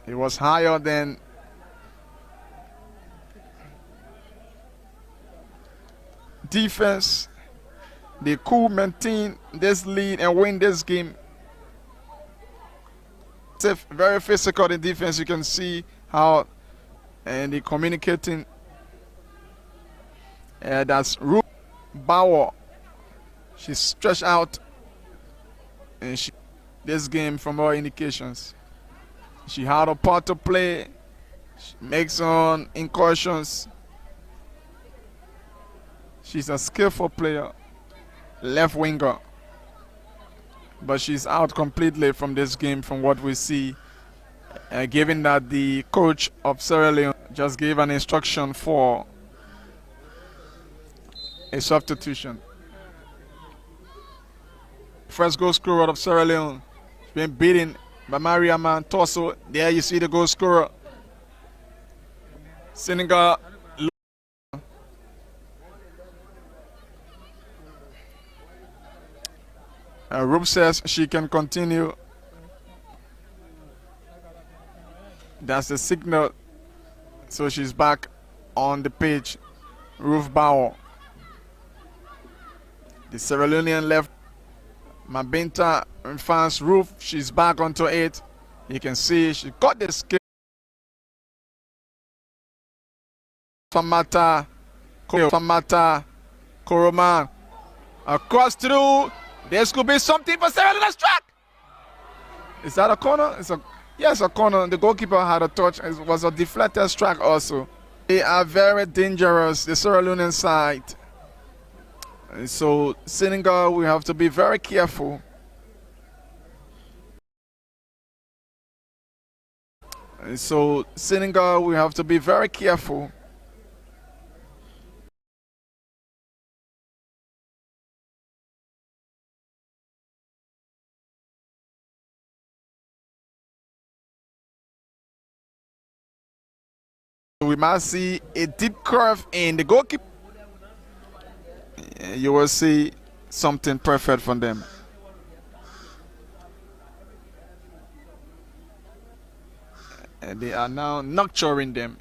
It was higher than defense. They could maintain this lead and win this game. It's very physical in defense. You can see how and they communicating. That's Ruth Bauer. She stretched out and she this game from all indications. She had a part to play. She makes some incursions. She's a skillful player, left winger. But she's out completely from this game from what we see. Given that the coach of Sierra Leone just gave an instruction for a substitution. First goal scorer of Sierra Leone. She's been beaten by Mariama Torso. There you see the goal scorer. Senegal. Rup says she can continue. That's the signal. So she's back on the pitch. Ruth Bauer. The Sierra Leonean left. Mabinta advanced Ruth. She's back onto it. You can see she got the skill. Famata Koroman. Across through. This could be something for Sierra Leone track. Is that a corner? Yes, a corner. The goalkeeper had a touch. It was a deflected strike also. They are very dangerous, the Sierra Leonean side. And so Senegal, we have to be very careful. And so Senegal, we have to be very careful. We might see a deep curve in the goalkeeper. You will see something perfect from them. And they are now nurturing them.